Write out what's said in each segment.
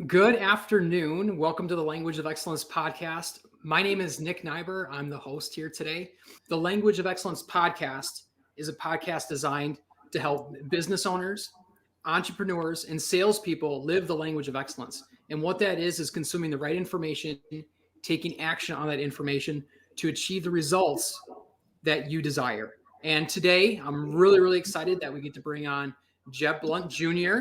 Good afternoon. Welcome to the Language of Excellence podcast. My name is NIghbor. I'm the host here today. The Language of Excellence podcast is a podcast designed to help business owners, entrepreneurs, and salespeople live the language of excellence. And what that is consuming the right information, taking action on that information to achieve the results that you desire. And today, I'm really excited that we get to bring on Jeb Blount Jr.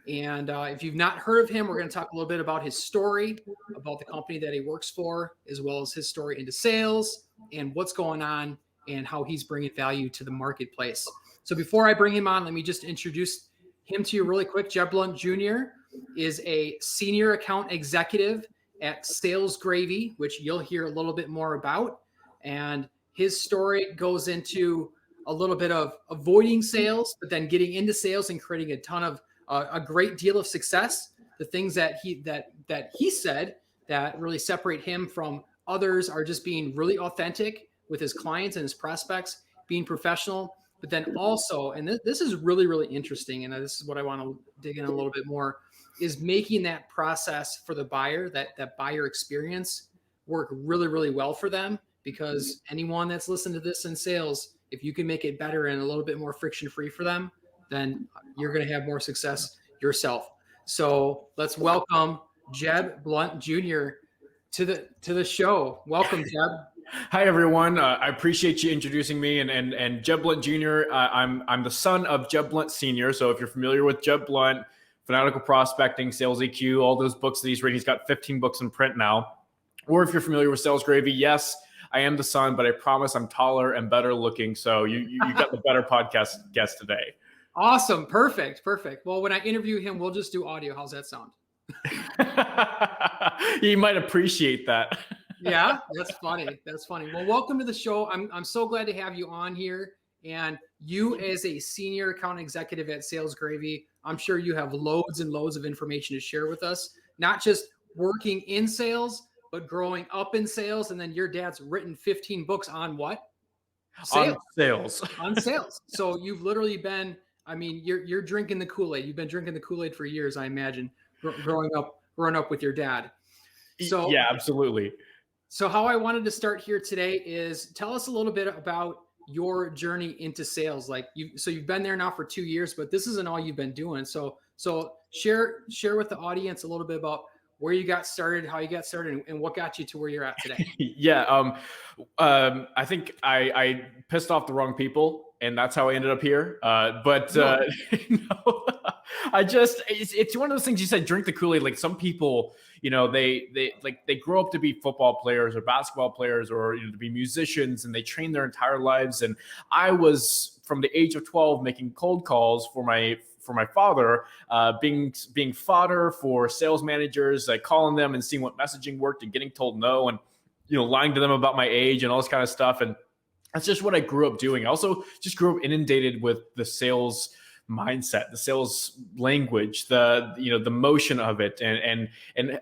And if you've not heard of him, we're going to talk a little bit about his story, about the company that he works for, as well as his story into sales and what's going on and how he's bringing value to the marketplace. So before I bring him on, let me just introduce him to you really quick. Jeb Blount Jr. is a senior account executive at Sales Gravy, which you'll hear a little bit more about. And his story goes into a little bit of avoiding sales, but then getting into sales and creating a ton of a great deal of success. The things that he said that really separate him from others are just being really authentic with his clients and his prospects, being professional, but then also, and this is really interesting, and this is what I want to dig in a little bit more, is making that process for the buyer, that buyer experience, work really well for them. Because anyone that's listened to this in sales, if you can make it better and a little bit more friction-free for them, then you're going to have more success yourself. So let's welcome Jeb Blount Jr. to the show. Welcome, Jeb. Hi, everyone. I appreciate you introducing me. And Jeb Blount Jr., I'm the son of Jeb Blount Sr. So if you're familiar with Jeb Blount, Fanatical Prospecting, Sales EQ, all those books that he's written, he's got 15 books in print now. Or if you're familiar with Sales Gravy, yes, I am the son, but I promise I'm taller and better looking. So you got the better podcast guest today. Awesome. Perfect. Well, when I interview him, we'll just do audio. How's that sound? He might appreciate that. Yeah, that's funny. Well, welcome to the show. I'm so glad to have you on here. And you as a senior account executive at Sales Gravy, I'm sure you have loads and loads of information to share with us, not just working in sales, but growing up in sales. And then your dad's written 15 books on what? Sales. On sales. So you've literally been, you're drinking the Kool-Aid. You've been drinking the Kool-Aid for years, I imagine, growing up with your dad. So yeah, absolutely. So how I wanted to start here today is tell us a little bit about your journey into sales. You've been there now for 2 years, but this isn't all you've been doing. So share with the audience a little bit about where you got started, how you got started, and what got you to where you're at today. Yeah. I think I pissed off the wrong people, and that's how I ended up here. It's one of those things you said, drink the Kool-Aid. Like some people, they grow up to be football players or basketball players or to be musicians, and they train their entire lives. And I was from the age of 12 making cold calls for my father, being fodder for sales managers, like calling them and seeing what messaging worked and getting told no, and lying to them about my age and all this kind of stuff. And that's just what I grew up doing. I also just grew up inundated with the sales mindset, the sales language, the motion of it, and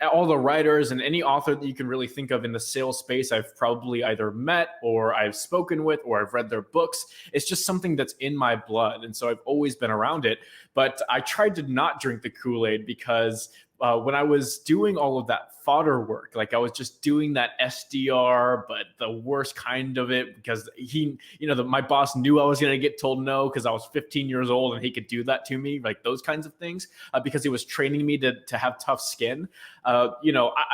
all the writers and any author that you can really think of in the sales space, I've probably either met or I've spoken with or I've read their books. It's just something that's in my blood, and so I've always been around it. But I tried to not drink the Kool-Aid because when I was doing all of that fodder work, like I was just doing that SDR, but the worst kind of it, because my boss knew I was going to get told no because I was 15 years old and he could do that to me, like those kinds of things, because he was training me to have tough skin. I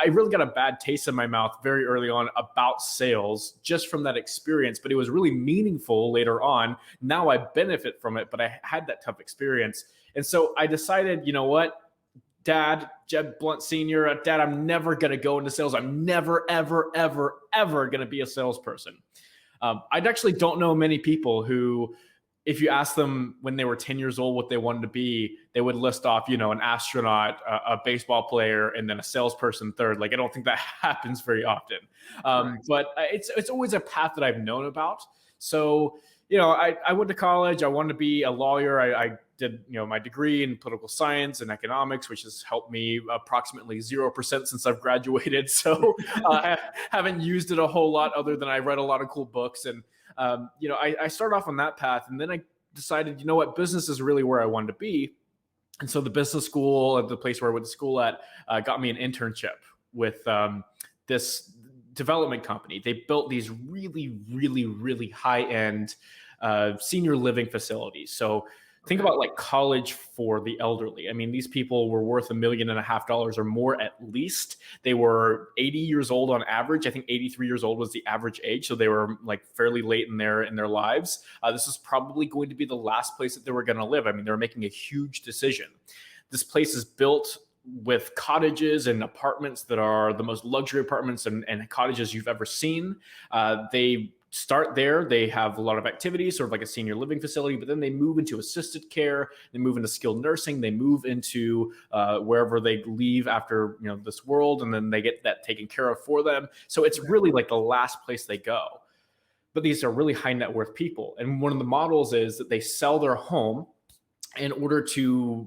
really got a bad taste in my mouth very early on about sales just from that experience, but it was really meaningful later on. Now I benefit from it, but I had that tough experience. And so I decided, you know what? Dad, Jeb Blount Sr., Dad, I'm never going to go into sales. I'm never, ever going to be a salesperson. I actually don't know many people who, if you ask them when they were 10 years old what they wanted to be, they would list off, an astronaut, a baseball player, and then a salesperson third. Like, I don't think that happens very often. Right. But it's always a path that I've known about. So, I went to college. I wanted to be a lawyer. I did, my degree in political science and economics, which has helped me approximately 0% since I've graduated. So I haven't used it a whole lot other than I read a lot of cool books. And, I started off on that path, and then I decided, business is really where I wanted to be. And so the business school at the place where I went to school at got me an internship with this development company. They built these really, really, really high end senior living facilities. So think Okay. about like college for the elderly. I mean, these people were worth $1.5 million or more at least. They were 80 years old on average. I think 83 years old was the average age. So they were like fairly late in their lives. This was probably going to be the last place that they were going to live. I mean, they were making a huge decision. This place is built with cottages and apartments that are the most luxury apartments and cottages you've ever seen. They start there. They have a lot of activities, sort of like a senior living facility, but then they move into assisted care. They move into skilled nursing. They move into wherever they leave after this world, and then they get that taken care of for them. So it's really like the last place they go. But these are really high net worth people, and one of the models is that they sell their home in order to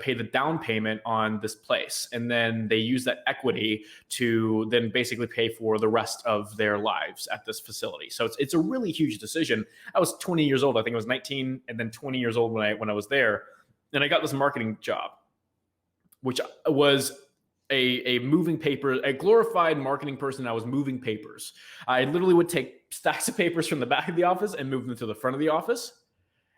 pay the down payment on this place, and then they use that equity to then basically pay for the rest of their lives at this facility. So it's a really huge decision. I was 20 years old. I think I was 19 and then 20 years old when I was there, and I got this marketing job, which was a moving paper, a glorified marketing person. I was moving papers. I literally would take stacks of papers from the back of the office and move them to the front of the office.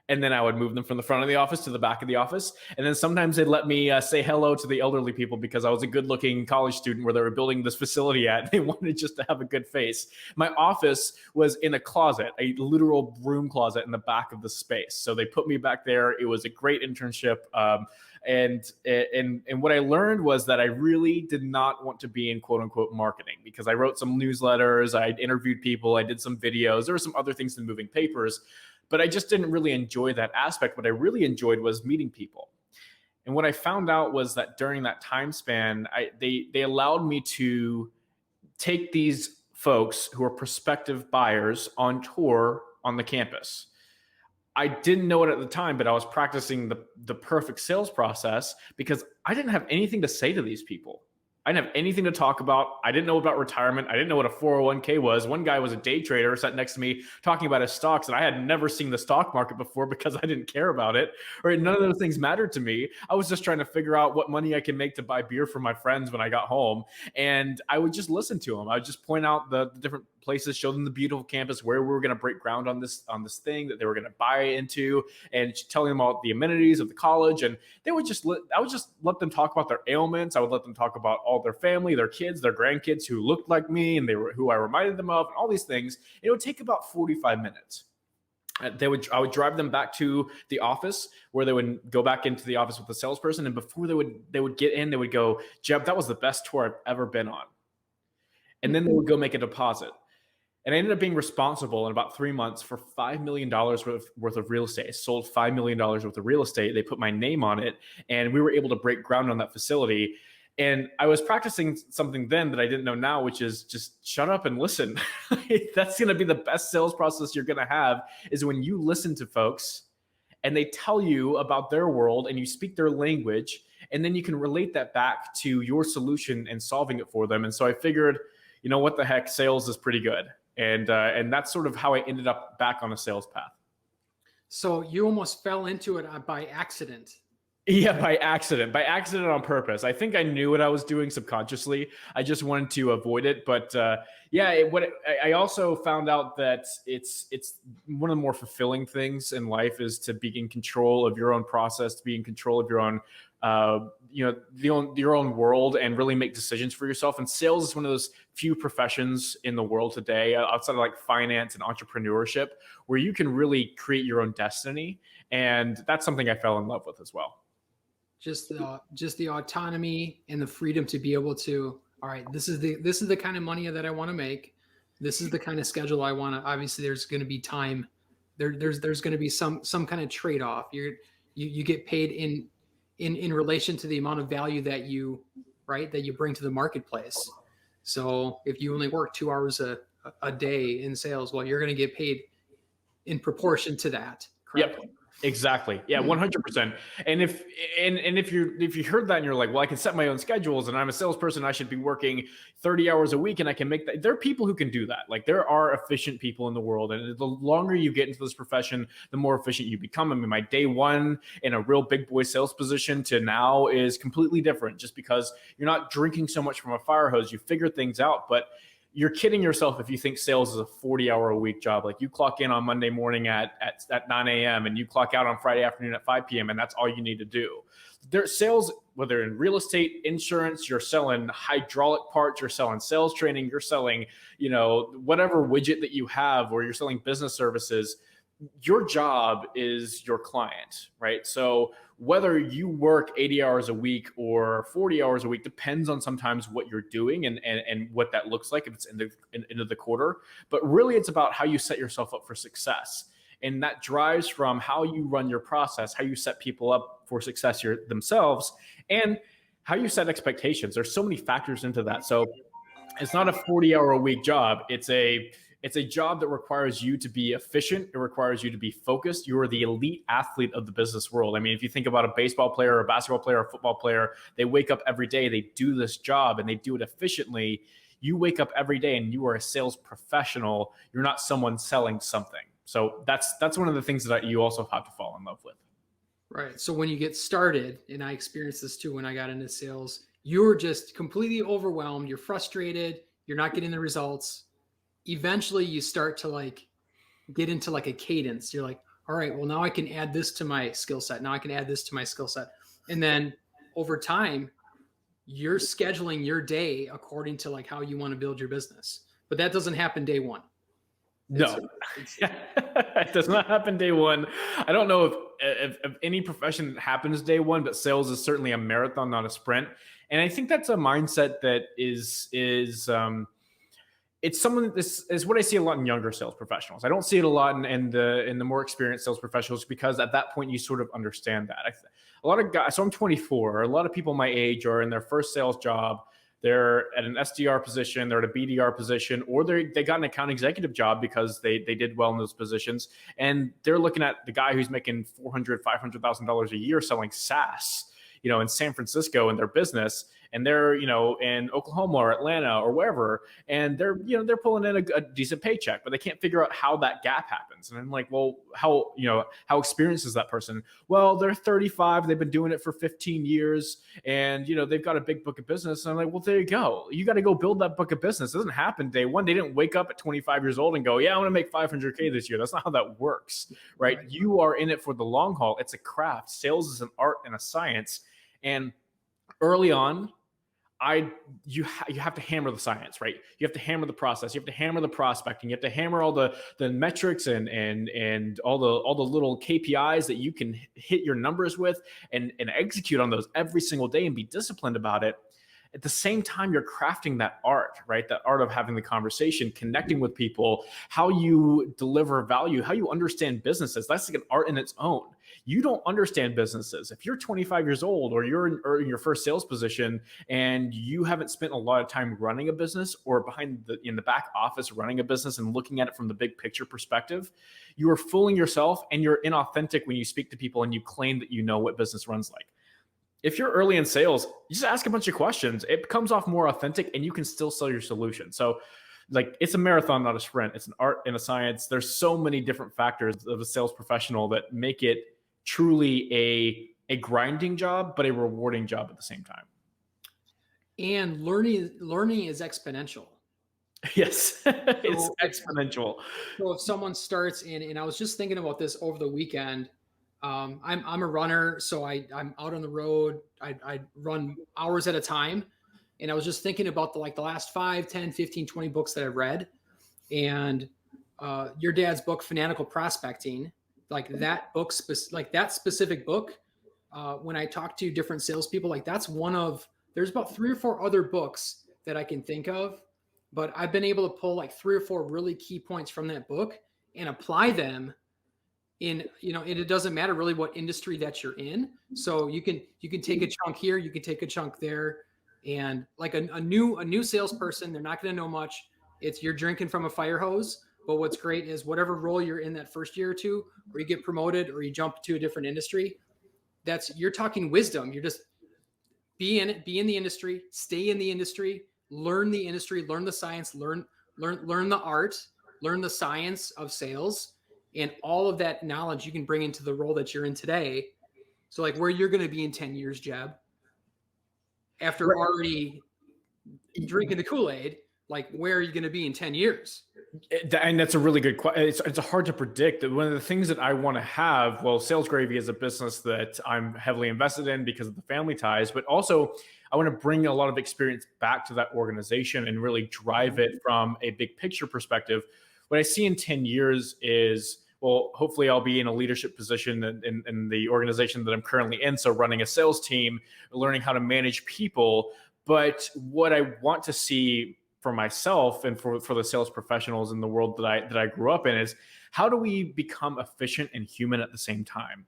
And then I would move them from the front of the office to the back of the office. And then sometimes they'd let me say hello to the elderly people because I was a good looking college student where they were building this facility at. They wanted just to have a good face. My office was in a closet, a literal broom closet in the back of the space. So they put me back there. It was a great internship. And what I learned was that I really did not want to be in quote unquote marketing, because I wrote some newsletters, I interviewed people, I did some videos, there were some other things than moving papers. But I just didn't really enjoy that aspect. What I really enjoyed was meeting people. And what I found out was that during that time span, they allowed me to take these folks who are prospective buyers on tour on the campus. I didn't know it at the time, but I was practicing the perfect sales process because I didn't have anything to say to these people. I didn't have anything to talk about. I didn't know about retirement. I didn't know what a 401k was. One guy was a day trader, sat next to me talking about his stocks, and I had never seen the stock market before because I didn't care about it, or none of those things mattered to me. I was just trying to figure out what money I can make to buy beer for my friends when I got home, and I would just listen to them. I would just point out the different places, show them the beautiful campus, where we were going to break ground on this thing that they were going to buy into, and telling them all the amenities of the college. And I would just let them talk about their ailments. I would let them talk about all their family, their kids, their grandkids who looked like me and they were who I reminded them of, and all these things. It would take about 45 minutes. I would drive them back to the office, where they would go back into the office with the salesperson, and before they would get in, they would go, "Jeb, that was the best tour I've ever been on." And then they would go make a deposit. And I ended up being responsible in about 3 months for $5 million worth of real estate. I sold $5 million worth of real estate. They put my name on it, and we were able to break ground on that facility. And I was practicing something then that I didn't know now, which is just shut up and listen. That's going to be the best sales process you're going to have, is when you listen to folks and they tell you about their world and you speak their language, and then you can relate that back to your solution and solving it for them. And so I figured, what the heck, sales is pretty good. And that's sort of how I ended up back on a sales path. So you almost fell into it by accident. Yeah, by accident on purpose. I think I knew what I was doing subconsciously. I just wanted to avoid it. But I also found out that it's one of the more fulfilling things in life is to be in control of your own process, to be in control of your own your own world, and really make decisions for yourself. And sales is one of those few professions in the world today, outside of like finance and entrepreneurship, where you can really create your own destiny. And that's something I fell in love with as well. Just the autonomy and the freedom to be able to, all right, this is the kind of money that I want to make. This is the kind of schedule I want to. Obviously, there's going to be time. There's going to be some kind of trade-off. You get paid in relation to the amount of value that you bring to the marketplace. So if you only work 2 hours a day in sales, well, you're going to get paid in proportion to that. Correct? Yep. Exactly. Yeah, 100%. And if you heard that and you're like, well, I can set my own schedules and I'm a salesperson, I should be working 30 hours a week and I can make that. There are people who can do that. Like there are efficient people in the world. And the longer you get into this profession, the more efficient you become. I mean, my day one in a real big boy sales position to now is completely different just because you're not drinking so much from a fire hose. You figure things out, but you're kidding yourself if you think sales is a 40-hour-a-week job. Like you clock in on Monday morning at 9 a.m. and you clock out on Friday afternoon at 5 p.m. and that's all you need to do. There's sales, whether in real estate, insurance, you're selling hydraulic parts, you're selling sales training, you're selling, whatever widget that you have, or you're selling business services. Your job is your client, right? So whether you work 80 hours a week or 40 hours a week depends on sometimes what you're doing and what that looks like if it's into the quarter. But really, it's about how you set yourself up for success. And that drives from how you run your process, how you set people up for success themselves, and how you set expectations. There's so many factors into that. So it's not a 40-hour-a-week job. It's a job that requires you to be efficient. It requires you to be focused. You are the elite athlete of the business world. I mean, if you think about a baseball player, a basketball player, a football player, they wake up every day, they do this job and they do it efficiently. You wake up every day and you are a sales professional. You're not someone selling something. So that's one of the things that you also have to fall in love with. Right. So when you get started, and I experienced this too when I got into sales, you're just completely overwhelmed. You're frustrated. You're not getting the results. Eventually you start to get into a cadence. You're like, all right, well, now I can add this to my skill set. Now I can add this to my skill set. And then over time, you're scheduling your day according to how you want to build your business. But that doesn't happen day one. No, it does not happen day one. I don't know if any profession happens day one, but sales is certainly a marathon, not a sprint. And I think that's a mindset that is it's someone, this is what I see a lot in younger sales professionals. I don't see it a lot in the more experienced sales professionals, because at that point you sort of understand that. A lot of guys, so I'm 24, a lot of people my age are in their first sales job. They're at an SDR position, they're at a BDR position, or they got an account executive job because they did well in those positions. And they're looking at the guy who's making $400,000, $500,000 a year selling SaaS, in San Francisco in their business, and they're, in Oklahoma or Atlanta or wherever, and they're pulling in a decent paycheck, but they can't figure out how that gap happens. And I'm like, well, how experienced is that person? Well, they're 35, they've been doing it for 15 years, and, they've got a big book of business. And I'm like, well, there you go. You got to go build that book of business. It doesn't happen day one. They didn't wake up at 25 years old and go, yeah, I want to make $500K this year. That's not how that works, right? You are in it for the long haul. It's a craft. Sales is an art and a science. And early on, you have to hammer the science, right? You have to hammer the process. You have to hammer the prospecting. You have to hammer all the metrics and all the little KPIs that you can hit your numbers with, and execute on those every single day and be disciplined about it. At the same time, you're crafting that art, right? That art of having the conversation, connecting with people, how you deliver value, how you understand businesses. That's like an art in its own. You don't understand businesses. If you're 25 years old or you're in your first sales position and you haven't spent a lot of time running a business or in the back office running a business and looking at it from the big picture perspective, you are fooling yourself and you're inauthentic when you speak to people and you claim that you know what business runs like. If you're early in sales, you just ask a bunch of questions. It comes off more authentic and you can still sell your solution. So it's a marathon, not a sprint. It's an art and a science. There's so many different factors of a sales professional that make it truly a grinding job, but a rewarding job at the same time. And learning is exponential. Yes, it's exponential. So if someone starts and I was just thinking about this over the weekend. I'm a runner, so I'm out on the road. I run hours at a time. And I was just thinking about the last 5, 10, 15, 20 books that I've read. And your dad's book, Fanatical Prospecting, that book, that specific book, when I talk to different salespeople, that's there's about 3 or 4 other books that I can think of, but I've been able to pull 3 or 4 really key points from that book and apply them and it doesn't matter really what industry that you're in. So you can take a chunk here, you can take a chunk there. And a new salesperson, they're not going to know much. You're drinking from a fire hose. But what's great is whatever role you're in that first year or two, or you get promoted or you jump to a different industry, you're talking wisdom. You're just be in the industry, stay in the industry, learn the science, learn the art, learn the science of sales, and all of that knowledge you can bring into the role that you're in today. So like where you're going to be in 10 years, Jeb, after already drinking the Kool-Aid, like where are you going to be in 10 years? And that's a really good question. It's hard to predict. One of the things that I want to have, well, Sales Gravy is a business that I'm heavily invested in because of the family ties, but also I want to bring a lot of experience back to that organization and really drive it from a big picture perspective. What I see in 10 years is, well, hopefully I'll be in a leadership position in the organization that I'm currently in. So running a sales team, learning how to manage people. But what I want to see for myself and for the sales professionals in the world that I grew up in is, how do we become efficient and human at the same time?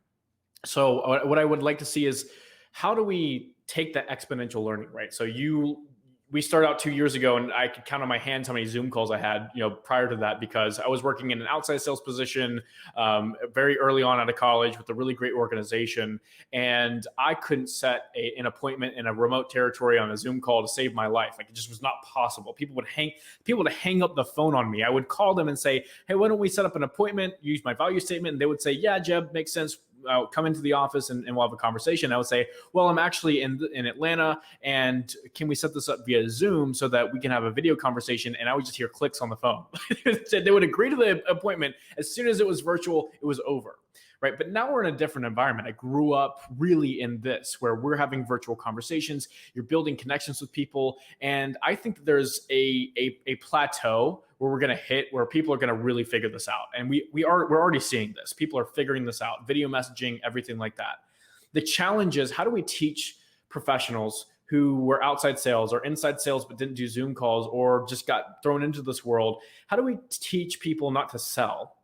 So what I would like to see is, how do we take that exponential learning, right? So we started out 2 years ago, and I could count on my hands how many Zoom calls I had, prior to that, because I was working in an outside sales position very early on out of college with a really great organization, and I couldn't set an appointment in a remote territory on a Zoom call to save my life. Like, it just was not possible. People would hang up the phone on me. I would call them and say, "Hey, why don't we set up an appointment?" Use my value statement, and they would say, "Yeah, Jeb, makes sense. Come into the office and we'll have a conversation." I would say, "Well, I'm actually in Atlanta, and can we set this up via Zoom so that we can have a video conversation?" And I would just hear clicks on the phone. They would agree to the appointment. As soon as it was virtual, it was over. Right. But now we're in a different environment. I grew up really in this, where we're having virtual conversations, you're building connections with people. And I think that there's a plateau where we're going to hit, where people are going to really figure this out. And we're already seeing this. People are figuring this out, video messaging, everything like that. The challenge is, how do we teach professionals who were outside sales or inside sales but didn't do Zoom calls or just got thrown into this world? How do we teach people not to sell?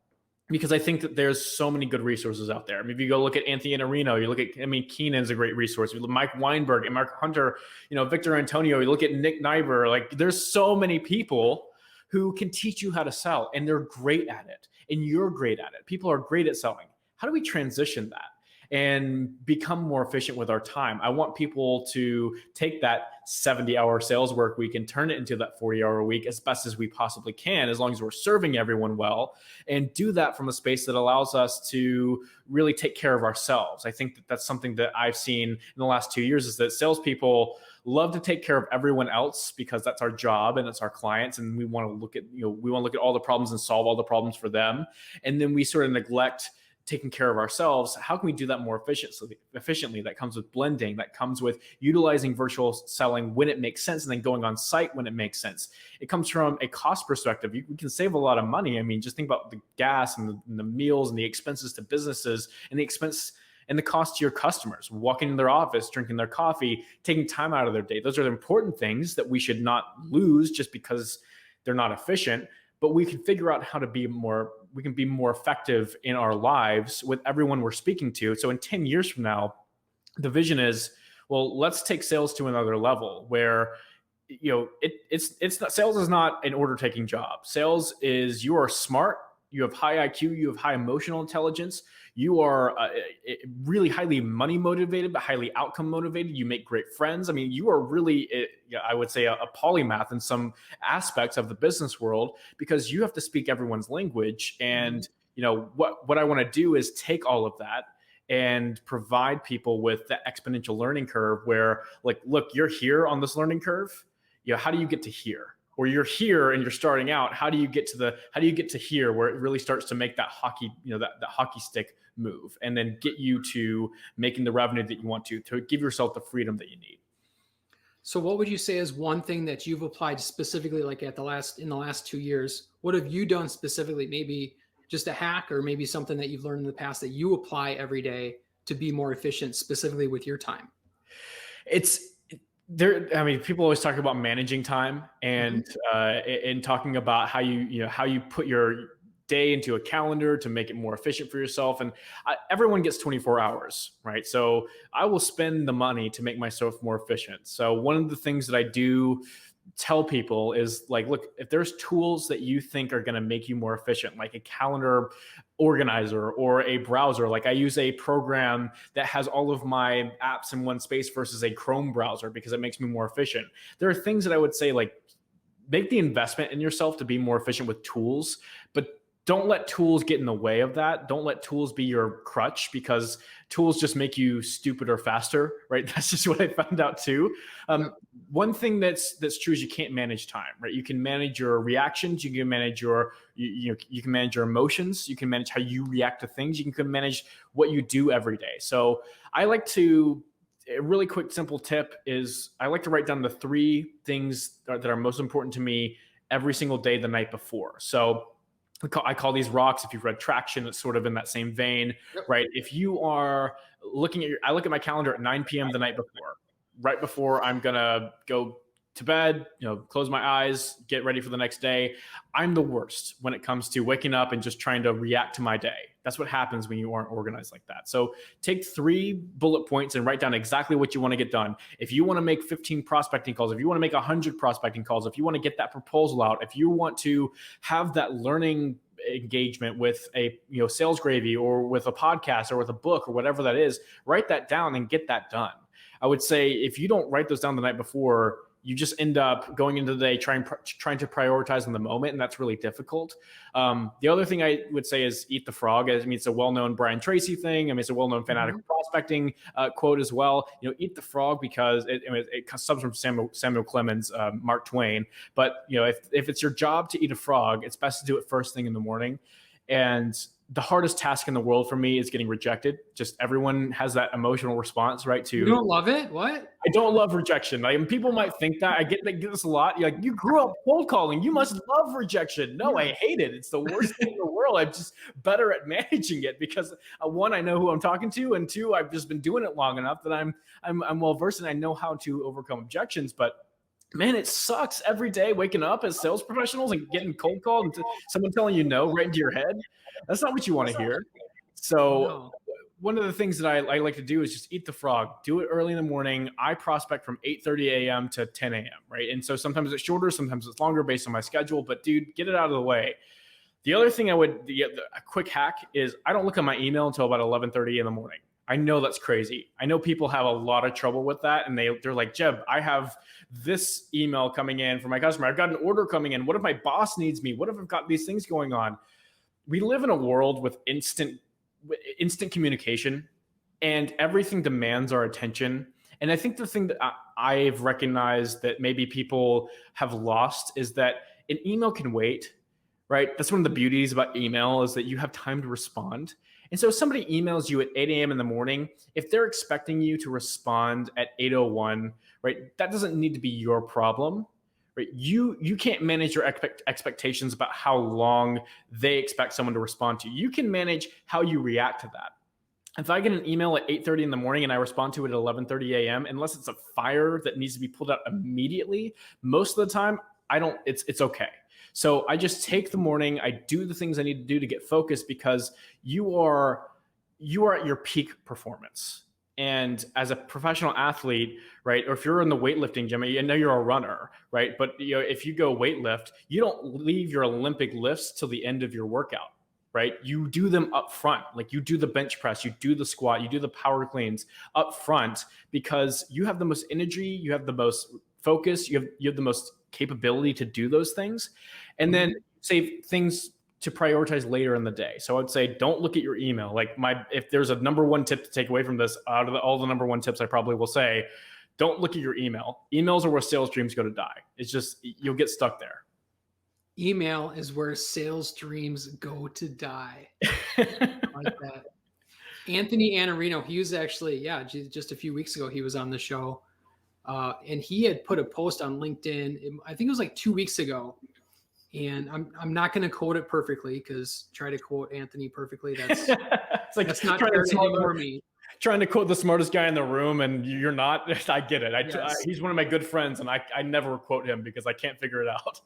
Because I think that there's so many good resources out there. I mean, if you go look at Anthony Iannarino, you look at, Keenan's a great resource. You look at Mike Weinberg and Mark Hunter, Victor Antonio, you look at NIghbor. Like, there's so many people who can teach you how to sell, and they're great at it, and you're great at it. People are great at selling. How do we transition that and become more efficient with our time? I want people to take that 70-hour sales work week and turn it into that 40-hour week as best as we possibly can, as long as we're serving everyone well, and do that from a space that allows us to really take care of ourselves. I think that that's something that I've seen in the last 2 years, is that salespeople love to take care of everyone else because that's our job and it's our clients, and we want to look at all the problems and solve all the problems for them, and then we sort of neglect taking care of ourselves. How can we do that more efficiently? That comes with blending, that comes with utilizing virtual selling when it makes sense, and then going on site when it makes sense. It comes from a cost perspective. We can save a lot of money. I mean, just think about the gas and the meals and the expenses to businesses, and the expense and the cost to your customers, walking in their office, drinking their coffee, taking time out of their day. Those are the important things that we should not lose just because they're not efficient. But we can figure out how to be more effective in our lives with everyone we're speaking to. So in 10 years from now, the vision is, well, let's take sales to another level where, it's not, sales is not an order taking job. Sales is, you are smart, you have high IQ, you have high emotional intelligence, you are really highly money motivated, but highly outcome motivated. You make great friends. I mean, you are really, I would say, a polymath in some aspects of the business world, because you have to speak everyone's language. And, what I want to do is take all of that and provide people with the exponential learning curve where, like, look, you're here on this learning curve. How do you get to here? Or you're here and you're starting out. How do you get to here, where it really starts to make that hockey, that hockey stick move, and then get you to making the revenue that you want to give yourself the freedom that you need. So what would you say is one thing that you've applied specifically, like in the last 2 years? What have you done specifically? Maybe just a hack, or maybe something that you've learned in the past that you apply every day to be more efficient, specifically with your time? People always talk about managing time and talking about how you put your day into a calendar to make it more efficient for yourself. And everyone gets 24 hours, right? So I will spend the money to make myself more efficient. So one of the things that I do tell people is like, look, if there's tools that you think are going to make you more efficient, like a calendar organizer or a browser, like I use a program that has all of my apps in one space versus a Chrome browser because it makes me more efficient. There are things that I would say, like, make the investment in yourself to be more efficient with tools, but don't let tools get in the way of that. Don't let tools be your crutch, because tools just make you stupider faster, right? That's just what I found out too. One thing that's true is you can't manage time, right? You can manage your reactions. You can manage you can manage your emotions. You can manage how you react to things. You can manage what you do every day. So I like to, a really quick, simple tip is I like to write down the 3 things that are most important to me every single day the night before. So I call these rocks. If you've read Traction, it's sort of in that same vein, right? If you are looking at I look at my calendar at 9 p.m. the night before, right before I'm going to go to bed, close my eyes, get ready for the next day. I'm the worst when it comes to waking up and just trying to react to my day. That's what happens when you aren't organized like that. So take 3 bullet points and write down exactly what you want to get done. If you want to make 15 prospecting calls, if you want to make 100 prospecting calls, if you want to get that proposal out, if you want to have that learning engagement with a sales gravy or with a podcast or with a book or whatever that is, write that down and get that done. I would say if you don't write those down the night before, you just end up going into the day trying to prioritize in the moment, and that's really difficult. The other thing I would say is eat the frog. I mean, it's a well-known Brian Tracy thing. I mean, it's a well-known fanatical prospecting quote as well. Eat the frog, because it comes from Samuel Clemens, Mark Twain. But if it's your job to eat a frog, it's best to do it first thing in the morning. And the hardest task in the world for me is getting rejected. Just everyone has that emotional response, right? To, you don't love it? What? I don't love rejection. Like, people might think that. I get this a lot. You're like, you grew up cold calling, you must love rejection. No, I hate it. It's the worst thing in the world. I'm just better at managing it because 1, I know who I'm talking to, and 2, I've just been doing it long enough that I'm well versed and I know how to overcome objections. But man, it sucks every day waking up as sales professionals and getting cold called and someone telling you no right into your head. That's not what you want to hear. So one of the things that I like to do is just eat the frog. Do it early in the morning. I prospect from 8:30 a.m. to 10 a.m., right? And so sometimes it's shorter, sometimes it's longer based on my schedule. But dude, get it out of the way. The other thing a quick hack is I don't look at my email until about 11:30 in the morning. I know that's crazy. I know people have a lot of trouble with that. And they're like, Jeb, I have this email coming in from my customer. I've got an order coming in. What if my boss needs me? What if I've got these things going on? We live in a world with instant communication, and everything demands our attention. And I think the thing that I've recognized that maybe people have lost is that an email can wait, right? That's one of the beauties about email, is that you have time to respond. And so if somebody emails you at 8 a.m. in the morning, if they're expecting you to respond at 8:01, right, that doesn't need to be your problem, right? You can't manage your expectations about how long they expect someone to respond to. You can manage how you react to that. If I get an email at 8:30 in the morning and I respond to it at 11:30 a.m., unless it's a fire that needs to be pulled out immediately, most of the time it's okay. So I just take the morning, I do the things I need to do to get focused, because you are at your peak performance. And as a professional athlete, right, or if you're in the weightlifting gym, I know you're a runner, right? But if you go weightlift, you don't leave your Olympic lifts till the end of your workout, right? You do them up front. Like, you do the bench press, you do the squat, you do the power cleans up front, because you have the most energy, you have the most focus, you have the most capability to do those things. And then save things to prioritize later in the day. So I would say, don't look at your email. Like, if there's a number one tip to take away from this, out of all the number one tips I probably will say, don't look at your email. Emails are where sales dreams go to die. It's just, you'll get stuck there. Email is where sales dreams go to die. I like that. Anthony Anarino, he was actually, just a few weeks ago, he was on the show. And he had put a post on LinkedIn. I think it was like 2 weeks ago. And I'm not going to quote it perfectly, because try to quote Anthony perfectly, that's it's like, that's not fair for me. Trying to quote the smartest guy in the room, and you're not. I get it. He's one of my good friends, and I never quote him because I can't figure it out.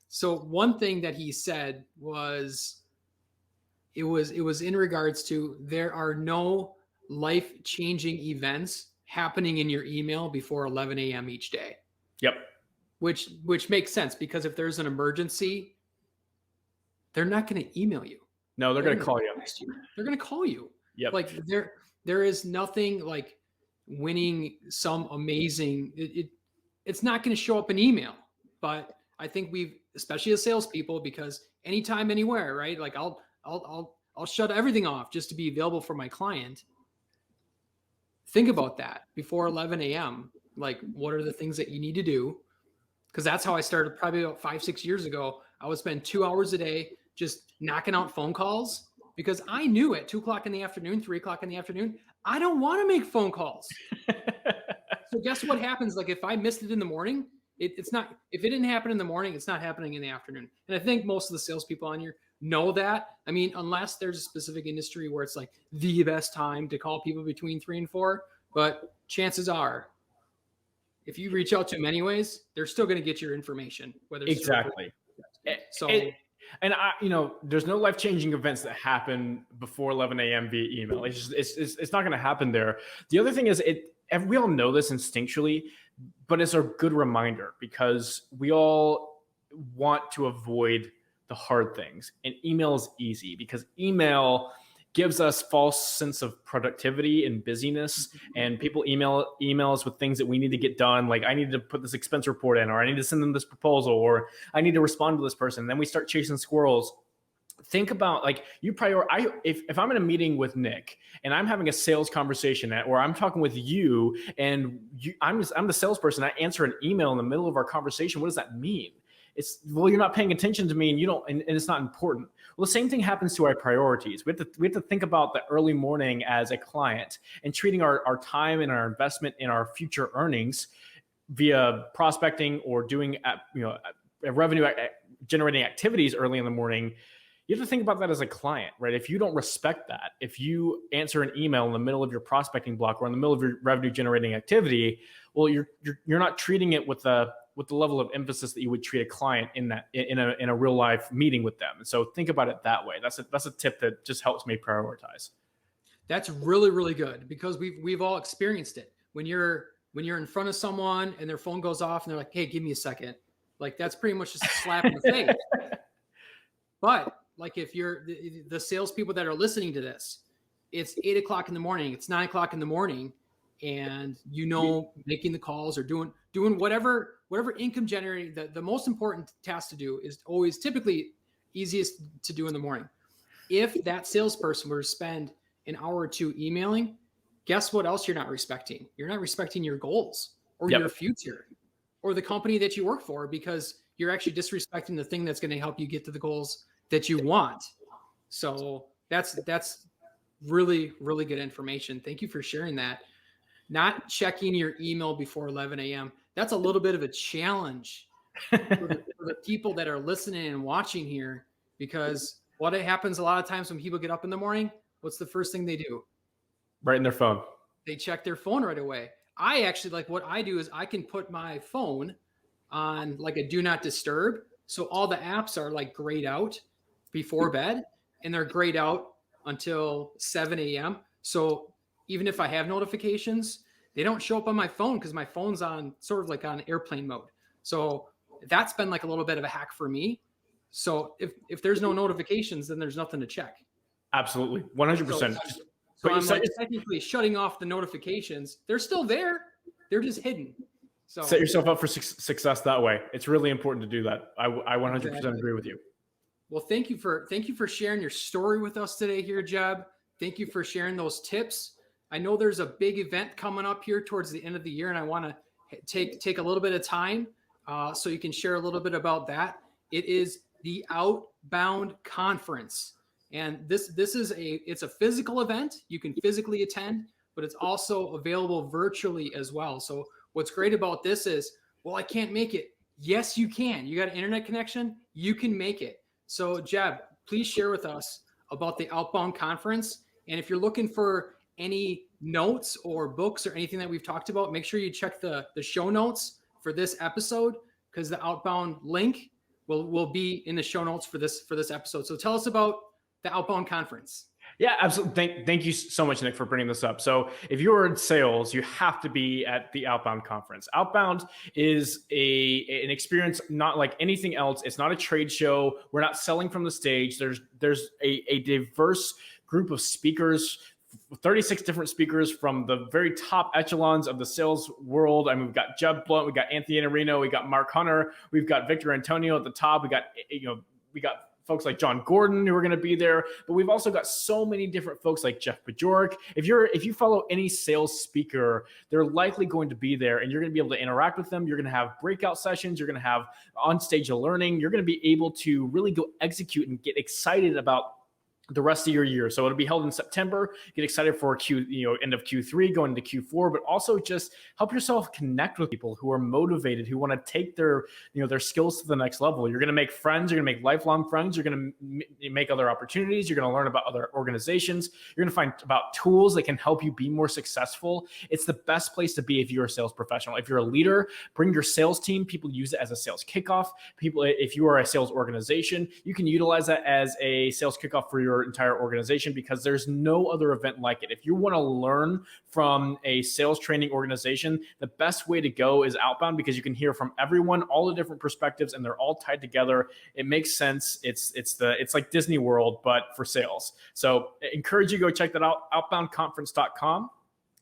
So one thing that he said was, it was in regards to, there are no life-changing events happening in your email before 11 a.m. each day. Yep. which makes sense, because if there's an emergency, they're not going to email you. No, they're going to call you. They're going to call you. Yep. Like there is nothing like winning some amazing. It's not going to show up in email, but I think especially as salespeople, because anytime, anywhere, right? Like I'll shut everything off just to be available for my client. Think about that before 11 a.m. Like, what are the things that you need to do? Because that's how I started probably about 5-6 years ago. I would spend 2 hours a day just knocking out phone calls, because I knew at 2 o'clock in the afternoon, 3 o'clock in the afternoon, I don't want to make phone calls. So guess what happens? Like, if I missed it in the morning, it's not, if it didn't happen in the morning, it's not happening in the afternoon. And I think most of the salespeople on here know that. I mean, unless there's a specific industry where it's like the best time to call people between 3 and 4, but chances are, if you reach out to them anyways, they're still going to get your information, whether it's exactly. So, and there's no life-changing events that happen before 11 a.m. via email. It's not going to happen there. The other thing is, and we all know this instinctually, but it's a good reminder, because we all want to avoid the hard things, and email is easy, because email gives us false sense of productivity and busyness, and people email us with things that we need to get done. Like, I need to put this expense report in, or I need to send them this proposal, or I need to respond to this person. And then we start chasing squirrels. Think about, like, if I'm in a meeting with Nick and I'm having a sales conversation, or I'm talking with you and I'm the salesperson, I answer an email in the middle of our conversation. What does that mean? Well, you're not paying attention to me, and you don't, and it's not important. Well, the same thing happens to our priorities. We have to think about the early morning as a client, and treating our time and our investment in our future earnings via prospecting or doing revenue generating activities early in the morning. You have to think about that as a client, right? If you don't respect that, if you answer an email in the middle of your prospecting block or in the middle of your revenue generating activity, well, you're not treating it with the level of emphasis that you would treat a client in a real life meeting with them. And so think about it that way. That's a tip that just helps me prioritize. That's really, really good, because we've all experienced it. When you're in front of someone and their phone goes off and they're like, "Hey, give me a second." Like, that's pretty much just a slap in the face. But like, if you're the salespeople that are listening to this, it's 8 o'clock in the morning, it's 9 o'clock in the morning, and making the calls or doing whatever income generating, the most important task to do is always typically easiest to do in the morning. If that salesperson were to spend an hour or two emailing, guess what else you're not respecting? You're not respecting your goals or your future or the company that you work for, because you're actually disrespecting the thing that's going to help you get to the goals that you want. So that's really, really good information. Thank you for sharing that. Not checking your email before 11 a.m. That's a little bit of a challenge for the people that are listening and watching here, because what happens a lot of times when people get up in the morning, what's the first thing they do? Right in their phone. They check their phone right away. I actually, like, what I do is I can put my phone on like a do not disturb. So all the apps are like grayed out before bed, and they're grayed out until 7 a.m. So even if I have notifications, they don't show up on my phone, because my phone's on sort of like on airplane mode. So that's been like a little bit of a hack for me. So if there's no notifications, then there's nothing to check. Absolutely. 100%. So I'm like technically shutting off the notifications. They're still there. They're just hidden. So set yourself up for success that way. It's really important to do that. I 100% agree with you. Well, thank you for sharing your story with us today here, Jeb. Thank you for sharing those tips. I know there's a big event coming up here towards the end of the year, and I want to take a little bit of time so you can share a little bit about that. It is the Outbound Conference, and this is it's a physical event. You can physically attend, but it's also available virtually as well. So what's great about this is, well, I can't make it. Yes, you can. You got an internet connection, you can make it. So Jeb, please share with us about the Outbound Conference. And if you're looking for any notes or books or anything that we've talked about, make sure you check the show notes for this episode, because the Outbound link will be in the show notes for this episode. So tell us about the Outbound Conference. Yeah, absolutely. Thank you so much, Nick, for bringing this up. So if you're in sales, you have to be at the Outbound Conference. Outbound is an experience not like anything else. It's not a trade show. We're not selling from the stage. There's a diverse group of speakers, 36 different speakers from the very top echelons of the sales world. I mean, we've got Jeb Blount, we've got Anthony Iannarino, we got Mark Hunter, we've got Victor Antonio at the top. We got folks like John Gordon who are going to be there, but we've also got so many different folks like Jeff Bajorek. If you follow any sales speaker, they're likely going to be there, and you're going to be able to interact with them. You're going to have breakout sessions. You're going to have on-stage learning. You're going to be able to really go execute and get excited about the rest of your year. So it'll be held in September. Get excited for end of Q3, going into Q4, but also just help yourself connect with people who are motivated, who want to take their skills to the next level. You're going to make friends. You're going to make lifelong friends. You're going to make other opportunities. You're going to learn about other organizations. You're going to find about tools that can help you be more successful. It's the best place to be if you're a sales professional. If you're a leader, bring your sales team. People use it as a sales kickoff. If you are a sales organization, you can utilize that as a sales kickoff for your entire organization, because there's no other event like it. If you want to learn from a sales training organization, the best way to go is Outbound, because you can hear from everyone, all the different perspectives, and they're all tied together. It makes sense. It's like Disney World, but for sales. So I encourage you to go check that out, outboundconference.com.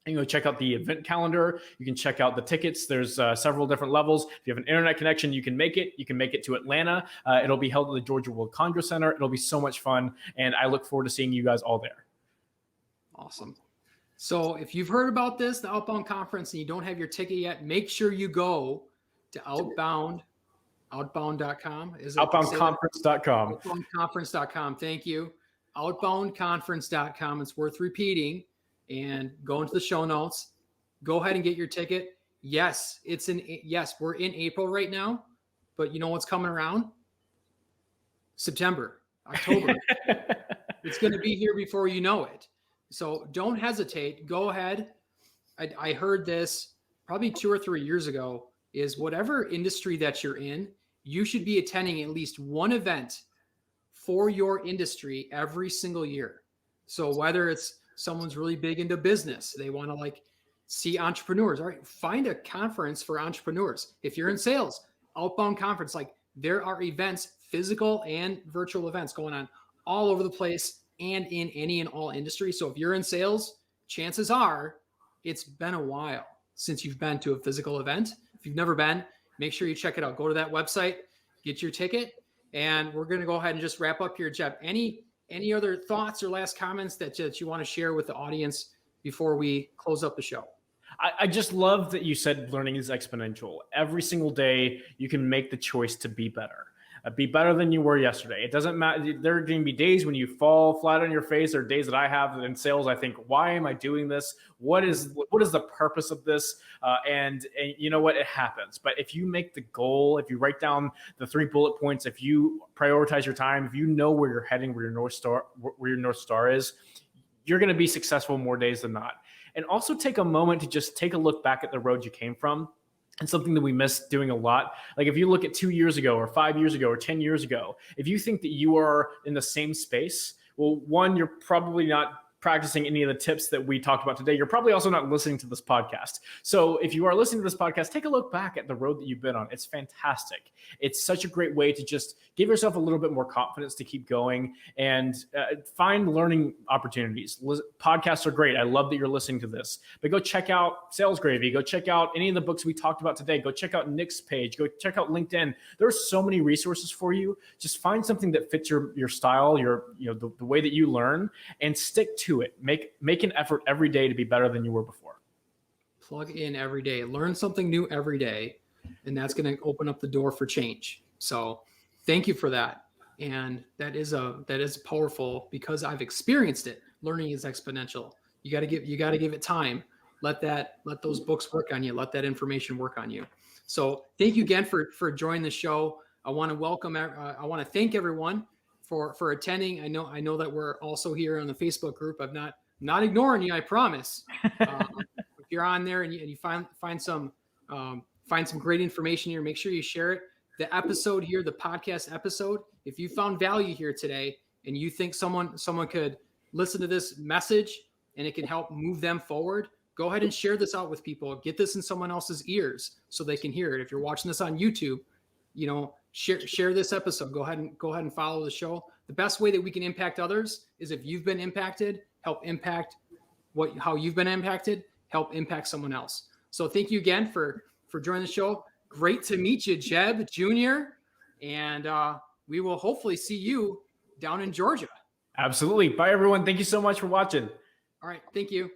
And go check out the event calendar. You can check out the tickets. There's several different levels. If you have an internet connection, you can make it. You can make it to Atlanta. It'll be held at the Georgia World Congress Center. It'll be so much fun, and I look forward to seeing you guys all there. Awesome. So if you've heard about this, the Outbound Conference, and you don't have your ticket yet, make sure you go to outbound.com. Is it outboundconference.com. Outboundconference.com. Thank you. Outboundconference.com. It's worth repeating. And go into the show notes. Go ahead and get your ticket. Yes, we're in April right now, but you know what's coming around? September, October. It's going to be here before you know it. So don't hesitate. Go ahead. I heard this probably 2 or 3 years ago, is whatever industry that you're in, you should be attending at least one event for your industry every single year. So whether it's someone's really big into business, they want to see entrepreneurs. All right, find a conference for entrepreneurs. If you're in sales, Outbound Conference, there are events, physical and virtual events going on all over the place and in any and all industries. So if you're in sales, chances are it's been a while since you've been to a physical event. If you've never been, make sure you check it out. Go to that website, get your ticket, and we're going to go ahead and just wrap up here. Jeb, any other thoughts or last comments that you want to share with the audience before we close up the show? I just love that you said learning is exponential. Every single day, you can make the choice to be better. Be better than you were yesterday. It doesn't matter. There are going to be days when you fall flat on your face, or days that I have in sales. I think, why am I doing this? What is the purpose of this? And you know what? It happens. But if you make the goal, if you write down the 3 bullet points, if you prioritize your time, if you know where you're heading, where your North Star is, you're going to be successful more days than not. And also take a moment to just take a look back at the road you came from. And something that we miss doing a lot. Like if you look at 2 years ago or 5 years ago or 10 years ago, if you think that you are in the same space, well, one, you're probably not practicing any of the tips that we talked about today. You're probably also not listening to this podcast. So if you are listening to this podcast, take a look back at the road that you've been on. It's fantastic. It's such a great way to just give yourself a little bit more confidence to keep going and find learning opportunities. Podcasts are great. I love that you're listening to this, but go check out Sales Gravy. Go check out any of the books we talked about today. Go check out Nick's page. Go check out LinkedIn. There's so many resources for you. Just find something that fits your style, the way that you learn, and stick to it. Make an effort every day to be better than you were before. Plug in every day. Learn something new every day, and that's going to open up the door for change. So thank you for that. And that is powerful, because I've experienced it. Learning is exponential. You got to give it time. Let those books work on you. Let that information work on you. So thank you again for joining the show. I want to thank everyone for attending. I know that we're also here on the Facebook group. I'm not ignoring you, I promise. If you're on there and you find some great information here, make sure you share it. The episode here, the podcast episode, if you found value here today and you think someone could listen to this message and it can help move them forward, go ahead and share this out with people. Get this in someone else's ears so they can hear it. If you're watching this on YouTube, share this episode. Go ahead and follow the show. The best way that we can impact others is if you've been impacted, help impact how you've been impacted, help impact someone else. So thank you again for joining the show. Great to meet you, Jeb Jr. And we will hopefully see you down in Georgia. Absolutely. Bye, everyone. Thank you so much for watching. All right. Thank you.